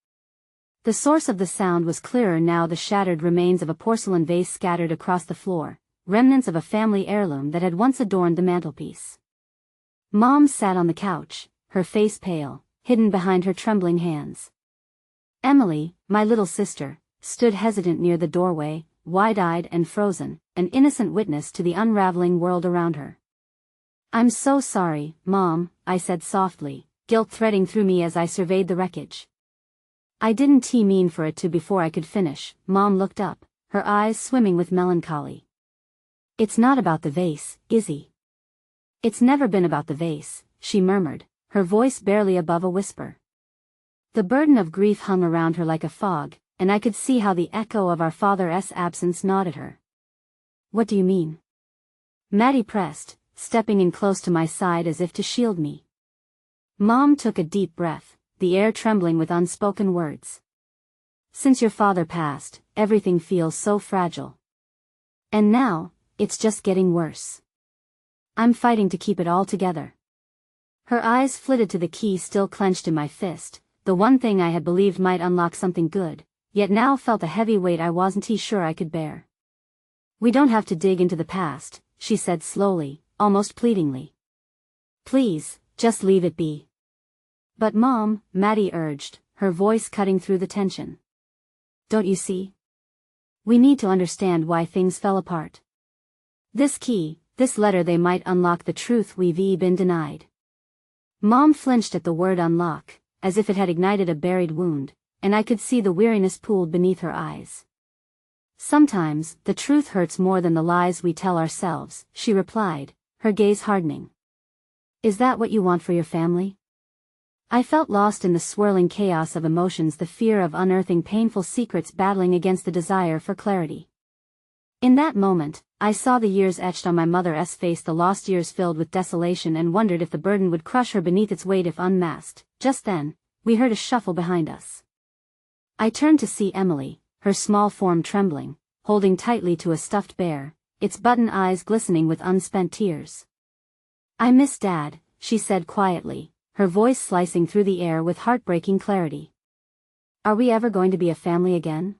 The source of the sound was clearer now, the shattered remains of a porcelain vase scattered across the floor, remnants of a family heirloom that had once adorned the mantelpiece. Mom sat on the couch, her face pale, hidden behind her trembling hands. Emily, my little sister, stood hesitant near the doorway, wide-eyed and frozen, an innocent witness to the unraveling world around her. "I'm so sorry, Mom," I said softly, guilt threading through me as I surveyed the wreckage. "I didn't mean for it to." Before I could finish, Mom looked up, her eyes swimming with melancholy. "It's not about the vase, Izzy." "It's never been about the vase," she murmured, her voice barely above a whisper. The burden of grief hung around her like a fog, and I could see how the echo of our father's absence gnawed at her. "What do you mean?" Maddie pressed, stepping in close to my side as if to shield me. Mom took a deep breath, the air trembling with unspoken words. "Since your father passed, everything feels so fragile. And now, it's just getting worse. I'm fighting to keep it all together." Her eyes flitted to the key still clenched in my fist, the one thing I had believed might unlock something good, yet now felt a heavy weight I wasn't sure I could bear. "We don't have to dig into the past," she said slowly, almost pleadingly. "Please, just leave it be." "But Mom," Maddie urged, her voice cutting through the tension. "Don't you see? We need to understand why things fell apart. This key, this letter, they might unlock the truth we've been denied." Mom flinched at the word unlock, as if it had ignited a buried wound, and I could see the weariness pooled beneath her eyes. "Sometimes, the truth hurts more than the lies we tell ourselves," she replied, her gaze hardening. "Is that what you want for your family?" I felt lost in the swirling chaos of emotions, the fear of unearthing painful secrets battling against the desire for clarity. In that moment, I saw the years etched on my mother's face, the lost years filled with desolation, and wondered if the burden would crush her beneath its weight if unmasked. Just then, we heard a shuffle behind us. I turned to see Emily, her small form trembling, holding tightly to a stuffed bear, its button eyes glistening with unspent tears. "I miss Dad," she said quietly, her voice slicing through the air with heartbreaking clarity. "Are we ever going to be a family again?"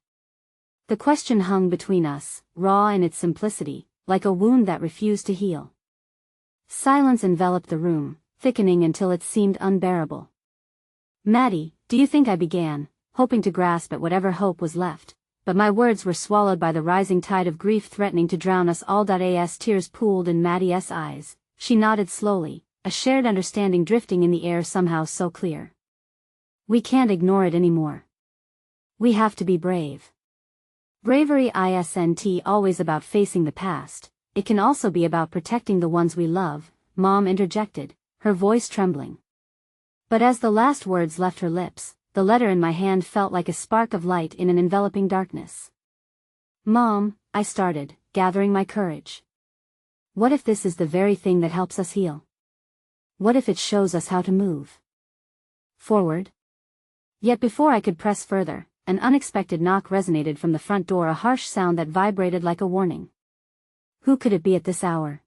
The question hung between us, raw in its simplicity, like a wound that refused to heal. Silence enveloped the room, thickening until it seemed unbearable. "Maddie, do you think?" I began, hoping to grasp at whatever hope was left, but my words were swallowed by the rising tide of grief threatening to drown us all. As tears pooled in Maddie's eyes, she nodded slowly, a shared understanding drifting in the air somehow so clear. "We can't ignore it anymore. We have to be brave." Bravery isn't always about facing the past, it can also be about protecting the ones we love, Mom interjected, her voice trembling. But as the last words left her lips, the letter in my hand felt like a spark of light in an enveloping darkness. "Mom," I started, gathering my courage. "What if this is the very thing that helps us heal? What if it shows us how to move forward?" Yet before I could press further, an unexpected knock resonated from the front door, a harsh sound that vibrated like a warning. Who could it be at this hour?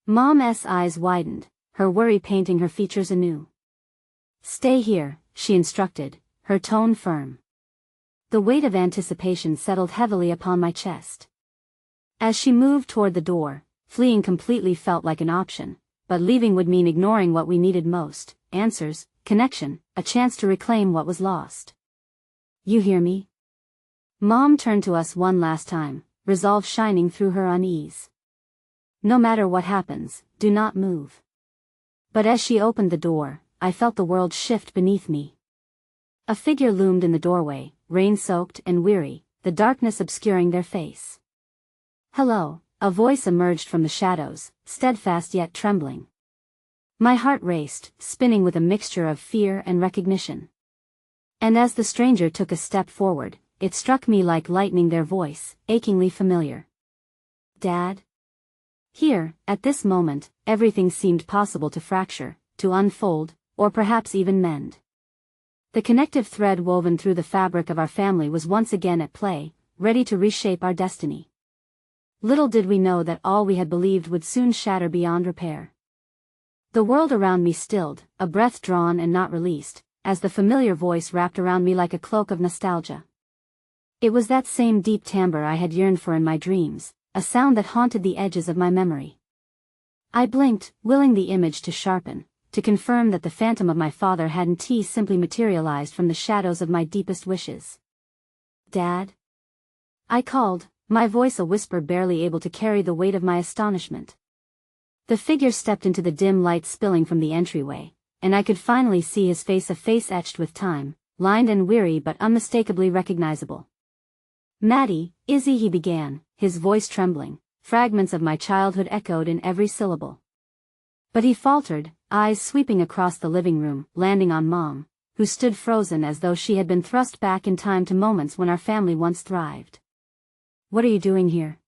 Mom's eyes widened, her worry painting her features anew. "Stay here," she instructed, her tone firm. The weight of anticipation settled heavily upon my chest. As she moved toward the door, fleeing completely felt like an option, but leaving would mean ignoring what we needed most: answers, connection, a chance to reclaim what was lost. You hear me? Mom turned to us one last time, resolve shining through her unease. No matter what happens, do not move. But as she opened the door, I felt the world shift beneath me. A figure loomed in the doorway, rain-soaked and weary, the darkness obscuring their face. Hello, a voice emerged from the shadows, steadfast yet trembling. My heart raced, spinning with a mixture of fear and recognition. And as the stranger took a step forward, it struck me like lightning, their voice, achingly familiar. Dad? Here, at this moment, everything seemed possible to fracture, to unfold, or perhaps even mend. The connective thread woven through the fabric of our family was once again at play, ready to reshape our destiny. Little did we know that all we had believed would soon shatter beyond repair. The world around me stilled, a breath drawn and not released, as the familiar voice wrapped around me like a cloak of nostalgia. It was that same deep timbre I had yearned for in my dreams, a sound that haunted the edges of my memory. I blinked, willing the image to sharpen, to confirm that the phantom of my father hadn't simply materialized from the shadows of my deepest wishes. Dad? I called, my voice a whisper barely able to carry the weight of my astonishment. The figure stepped into the dim light spilling from the entryway, and I could finally see his face, a face etched with time, lined and weary but unmistakably recognizable. Maddie, Izzy, he began, his voice trembling, fragments of my childhood echoed in every syllable. But he faltered, eyes sweeping across the living room, landing on Mom, who stood frozen as though she had been thrust back in time to moments when our family once thrived. What are you doing here?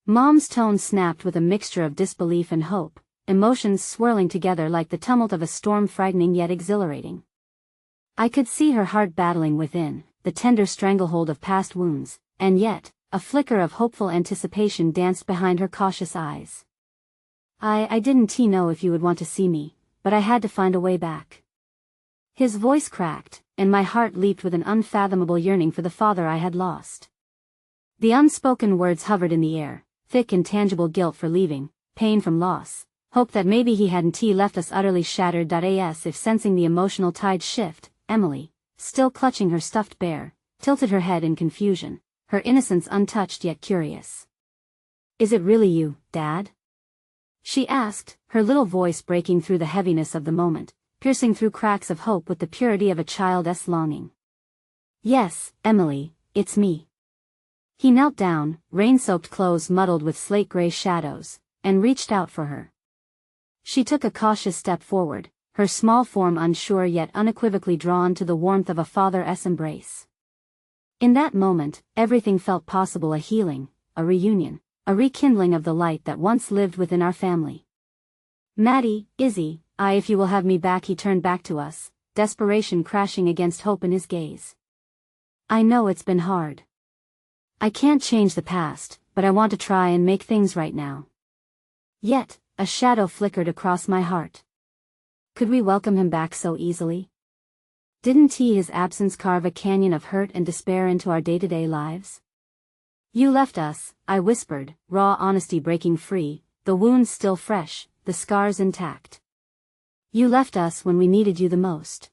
Mom's tone snapped with a mixture of disbelief and hope, emotions swirling together like the tumult of a storm, frightening yet exhilarating. I could see her heart battling within, the tender stranglehold of past wounds, and yet, a flicker of hopeful anticipation danced behind her cautious eyes. I didn't know if you would want to see me, but I had to find a way back. His voice cracked, and my heart leaped with an unfathomable yearning for the father I had lost. The unspoken words hovered in the air, thick and tangible: guilt for leaving, pain from loss, hope that maybe he hadn't left us utterly shattered. As if sensing the emotional tide shift, Emily, still clutching her stuffed bear, tilted her head in confusion, her innocence untouched yet curious. Is it really you, Dad? She asked, her little voice breaking through the heaviness of the moment, piercing through cracks of hope with the purity of a child's longing. Yes, Emily, it's me. He knelt down, rain-soaked clothes muddled with slate-gray shadows, and reached out for her. She took a cautious step forward, her small form unsure yet unequivocally drawn to the warmth of a father's embrace. In that moment, everything felt possible: a healing, a reunion, a rekindling of the light that once lived within our family. Maddie, Izzy, if you will have me back. He turned back to us, desperation crashing against hope in his gaze. I know it's been hard. I can't change the past, but I want to try and make things right now. Yet, a shadow flickered across my heart. Could we welcome him back so easily? Didn't his absence carve a canyon of hurt and despair into our day-to-day lives? You left us, I whispered, raw honesty breaking free, the wounds still fresh, the scars intact. You left us when we needed you the most.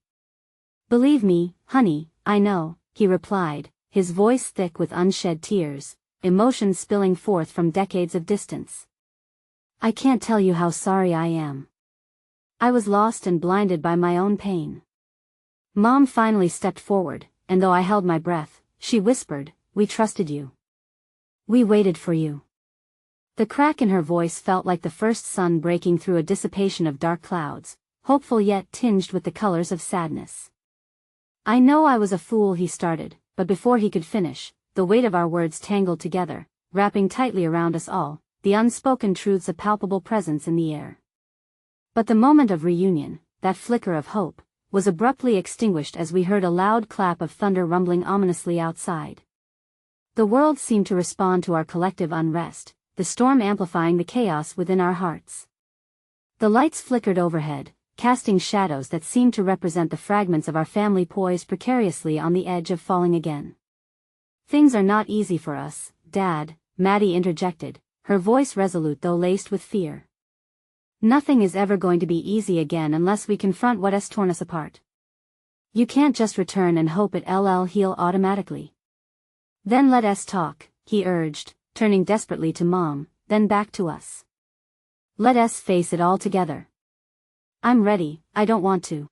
Believe me, honey, I know, he replied, his voice thick with unshed tears, emotions spilling forth from decades of distance. I can't tell you how sorry I am. I was lost and blinded by my own pain. Mom finally stepped forward, and though I held my breath, she whispered, we trusted you. We waited for you. The crack in her voice felt like the first sun breaking through a dissipation of dark clouds, hopeful yet tinged with the colors of sadness. I know I was a fool, he started, but before he could finish, the weight of our words tangled together, wrapping tightly around us all, the unspoken truths a palpable presence in the air. But the moment of reunion, that flicker of hope, was abruptly extinguished as we heard a loud clap of thunder rumbling ominously outside. The world seemed to respond to our collective unrest, the storm amplifying the chaos within our hearts. The lights flickered overhead, casting shadows that seemed to represent the fragments of our family poised precariously on the edge of falling again. Things are not easy for us, Dad, Maddie interjected, her voice resolute though laced with fear. Nothing is ever going to be easy again unless we confront what has torn us apart. You can't just return and hope it'll heal automatically. Then let us talk, he urged, turning desperately to Mom, then back to us. Let us face it all together. I'm ready, I don't want to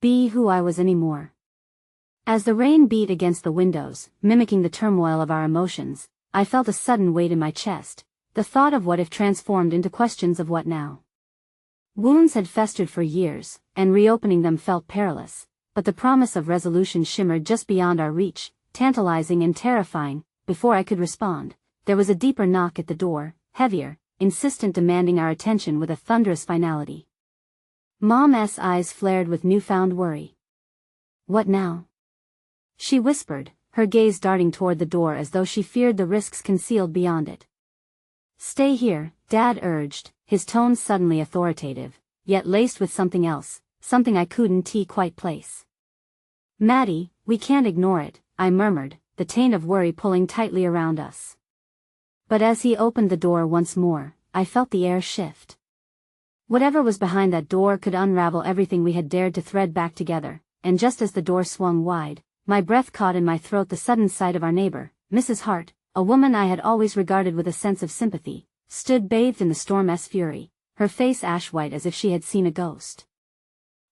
be who I was anymore. As the rain beat against the windows, mimicking the turmoil of our emotions, I felt a sudden weight in my chest, the thought of what if transformed into questions of what now. Wounds had festered for years, and reopening them felt perilous, but the promise of resolution shimmered just beyond our reach, tantalizing and terrifying. Before I could respond, there was a deeper knock at the door, heavier, insistent, demanding our attention with a thunderous finality. Mom's eyes flared with newfound worry. What now? She whispered, her gaze darting toward the door as though she feared the risks concealed beyond it. Stay here, Dad urged, his tone suddenly authoritative, yet laced with something else, something I couldn't quite place. Maddie, we can't ignore it, I murmured, the taint of worry pulling tightly around us. But as he opened the door once more, I felt the air shift. Whatever was behind that door could unravel everything we had dared to thread back together, and just as the door swung wide, my breath caught in my throat the sudden sight of our neighbor, Mrs. Hart, a woman I had always regarded with a sense of sympathy, stood bathed in the storm's fury, her face ash-white as if she had seen a ghost.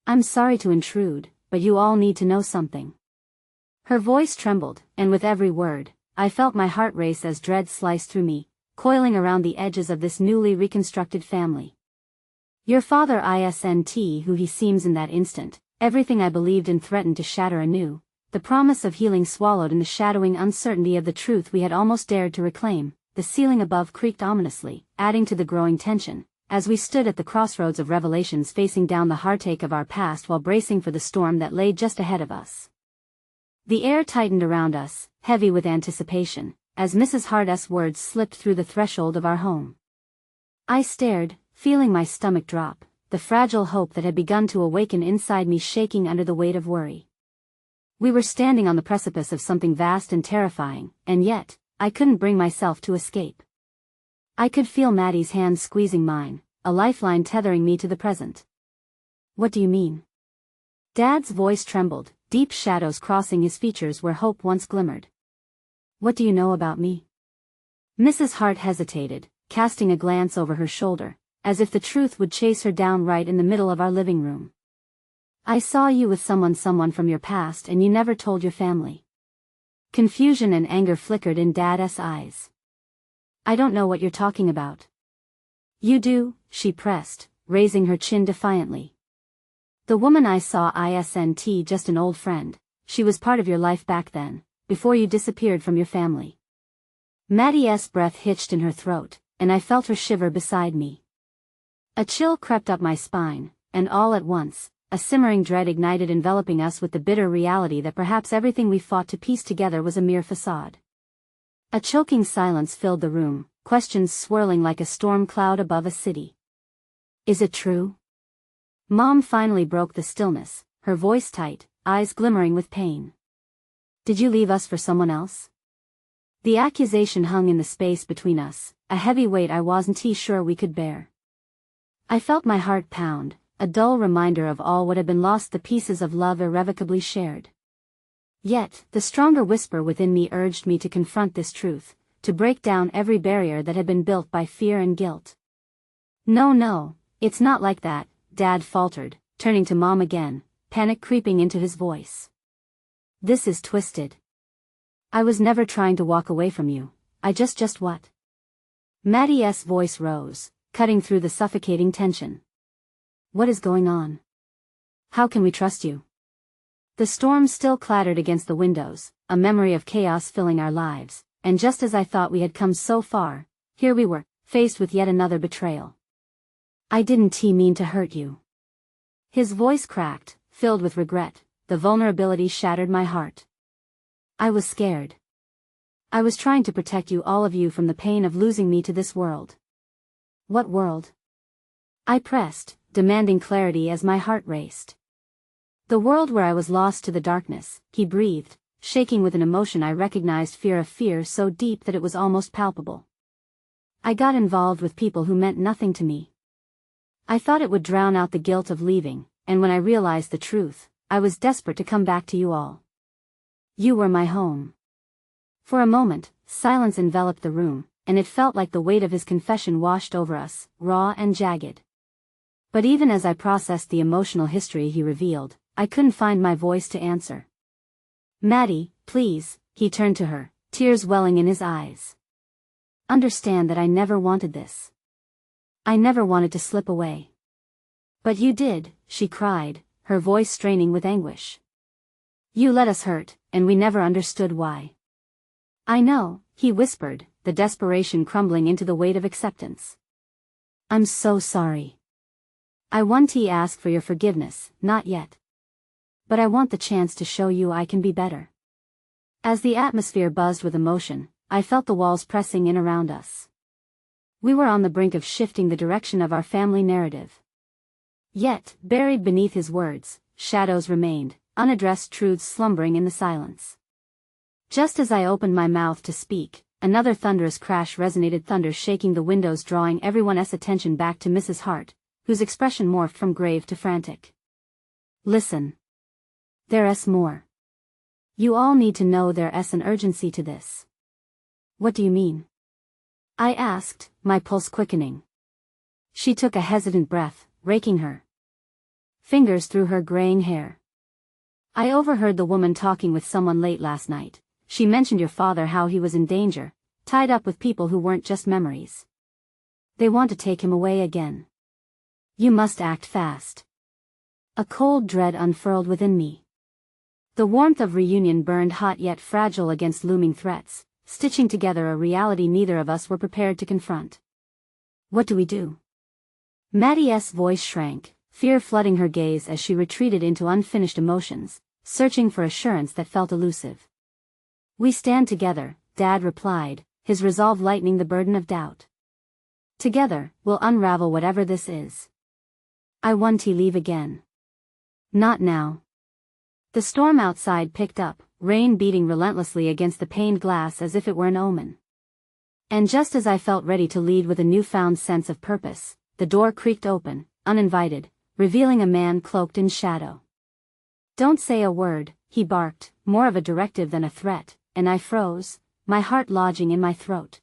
I'm sorry to intrude, but you all need to know something. Her voice trembled, and with every word, I felt my heart race as dread sliced through me, coiling around the edges of this newly reconstructed family. Your father isn't who he seems in that instant. Everything I believed in threatened to shatter anew, the promise of healing swallowed in the shadowing uncertainty of the truth we had almost dared to reclaim. The ceiling above creaked ominously, adding to the growing tension, as we stood at the crossroads of revelations, facing down the heartache of our past while bracing for the storm that lay just ahead of us. The air tightened around us, heavy with anticipation, as Mrs. Hart's words slipped through the threshold of our home. I stared, feeling my stomach drop, the fragile hope that had begun to awaken inside me shaking under the weight of worry. We were standing on the precipice of something vast and terrifying, and yet, I couldn't bring myself to escape. I could feel Maddie's hand squeezing mine, a lifeline tethering me to the present. What do you mean? Dad's voice trembled, deep shadows crossing his features where hope once glimmered. What do you know about me? Mrs. Hart hesitated, casting a glance over her shoulder, as if the truth would chase her down right in the middle of our living room. I saw you with someone from your past and you never told your family. Confusion and anger flickered in Dad's eyes. I don't know what you're talking about. You do, she pressed, raising her chin defiantly. The woman I saw isn't just an old friend, she was part of your life back then, before you disappeared from your family. Maddie's breath hitched in her throat, and I felt her shiver beside me. A chill crept up my spine, and all at once, a simmering dread ignited, enveloping us with the bitter reality that perhaps everything we fought to piece together was a mere facade. A choking silence filled the room, questions swirling like a storm cloud above a city. Is it true? Mom finally broke the stillness, her voice tight, eyes glimmering with pain. Did you leave us for someone else? The accusation hung in the space between us, a heavy weight I wasn't sure we could bear. I felt my heart pound, a dull reminder of all what had been lost, the pieces of love irrevocably shared. Yet, the stronger whisper within me urged me to confront this truth, to break down every barrier that had been built by fear and guilt. No, it's not like that, Dad faltered, turning to Mom again, panic creeping into his voice. This is twisted. I was never trying to walk away from you, I just what? Maddie's voice rose, cutting through the suffocating tension. What is going on? How can we trust you? The storm still clattered against the windows, a memory of chaos filling our lives, and just as I thought we had come so far, here we were, faced with yet another betrayal. I didn't mean to hurt you. His voice cracked, filled with regret, the vulnerability shattered my heart. I was scared. I was trying to protect you, all of you, from the pain of losing me to this world. What world? I pressed, demanding clarity as my heart raced. The world where I was lost to the darkness, he breathed, shaking with an emotion I recognized, fear, a fear so deep that it was almost palpable. I got involved with people who meant nothing to me. I thought it would drown out the guilt of leaving, and when I realized the truth, I was desperate to come back to you all. You were my home. For a moment, silence enveloped the room, and it felt like the weight of his confession washed over us, raw and jagged. But even as I processed the emotional history he revealed, I couldn't find my voice to answer. Maddie, please, he turned to her, tears welling in his eyes. Understand that I never wanted this. I never wanted to slip away. But you did, she cried, her voice straining with anguish. You let us hurt, and we never understood why. I know, he whispered, the desperation crumbling into the weight of acceptance. I'm so sorry. I want to ask for your forgiveness, not yet. But I want the chance to show you I can be better. As the atmosphere buzzed with emotion, I felt the walls pressing in around us. We were on the brink of shifting the direction of our family narrative. Yet, buried beneath his words, shadows remained, unaddressed truths slumbering in the silence. Just as I opened my mouth to speak, another thunderous crash resonated, thunder shaking the windows, drawing everyone's attention back to Mrs. Hart, whose expression morphed from grave to frantic. Listen. There's more. You all need to know there's an urgency to this. What do you mean? I asked, my pulse quickening. She took a hesitant breath, raking her fingers through her graying hair. I overheard the woman talking with someone late last night. She mentioned your father, how he was in danger, tied up with people who weren't just memories. They want to take him away again. You must act fast. A cold dread unfurled within me. The warmth of reunion burned hot yet fragile against looming threats, stitching together a reality neither of us were prepared to confront. What do we do? Maddie's voice shrank, fear flooding her gaze as she retreated into unfinished emotions, searching for assurance that felt elusive. We stand together, Dad replied, his resolve lightening the burden of doubt. Together, we'll unravel whatever this is. I want to leave again. Not now. The storm outside picked up, rain beating relentlessly against the paned glass as if it were an omen. And just as I felt ready to lead with a newfound sense of purpose, the door creaked open, uninvited, revealing a man cloaked in shadow. Don't say a word, he barked, more of a directive than a threat, and I froze, my heart lodging in my throat.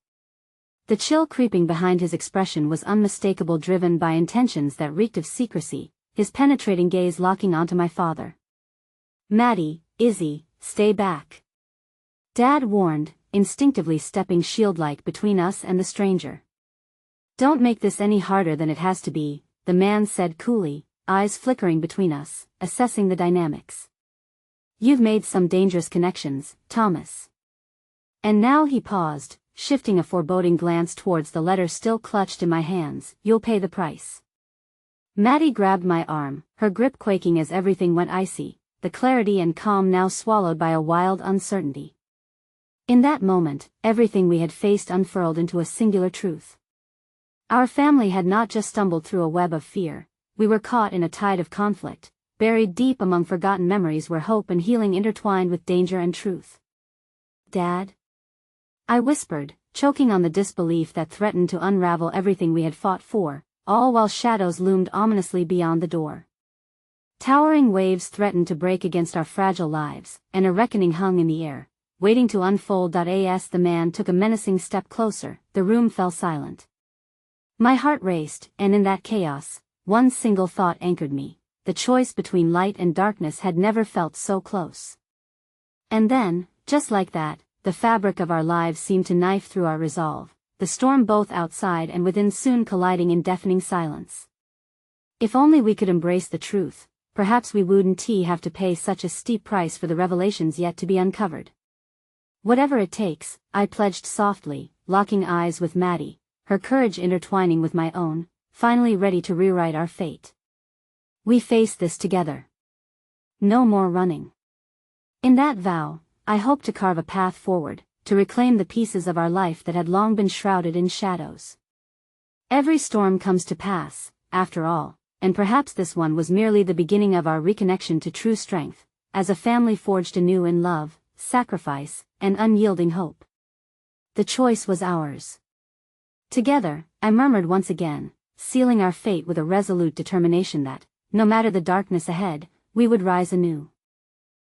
The chill creeping behind his expression was unmistakable, driven by intentions that reeked of secrecy, his penetrating gaze locking onto my father. Maddie, Izzy, stay back. Dad warned, instinctively stepping shield-like between us and the stranger. Don't make this any harder than it has to be, the man said coolly, eyes flickering between us, assessing the dynamics. You've made some dangerous connections, Thomas. And now he paused, shifting a foreboding glance towards the letter still clutched in my hands. You'll pay the price. Maddie grabbed my arm, her grip quaking as everything went icy, the clarity and calm now swallowed by a wild uncertainty. In that moment, everything we had faced unfurled into a singular truth. Our family had not just stumbled through a web of fear, we were caught in a tide of conflict, buried deep among forgotten memories where hope and healing intertwined with danger and truth. Dad? I whispered, choking on the disbelief that threatened to unravel everything we had fought for, all while shadows loomed ominously beyond the door. Towering waves threatened to break against our fragile lives, and a reckoning hung in the air, waiting to unfold. As the man took a menacing step closer, the room fell silent. My heart raced, and in that chaos, one single thought anchored me: the choice between light and darkness had never felt so close. And then, just like that, the fabric of our lives seemed to knife through our resolve, the storm both outside and within soon colliding in deafening silence. If only we could embrace the truth, perhaps we wouldn't have to pay such a steep price for the revelations yet to be uncovered. Whatever it takes, I pledged softly, locking eyes with Maddie, her courage intertwining with my own, finally ready to rewrite our fate. We face this together. No more running. In that vow, I hoped to carve a path forward, to reclaim the pieces of our life that had long been shrouded in shadows. Every storm comes to pass, after all, and perhaps this one was merely the beginning of our reconnection to true strength, as a family forged anew in love, sacrifice, and unyielding hope. The choice was ours. Together, I murmured once again, sealing our fate with a resolute determination that, no matter the darkness ahead, we would rise anew.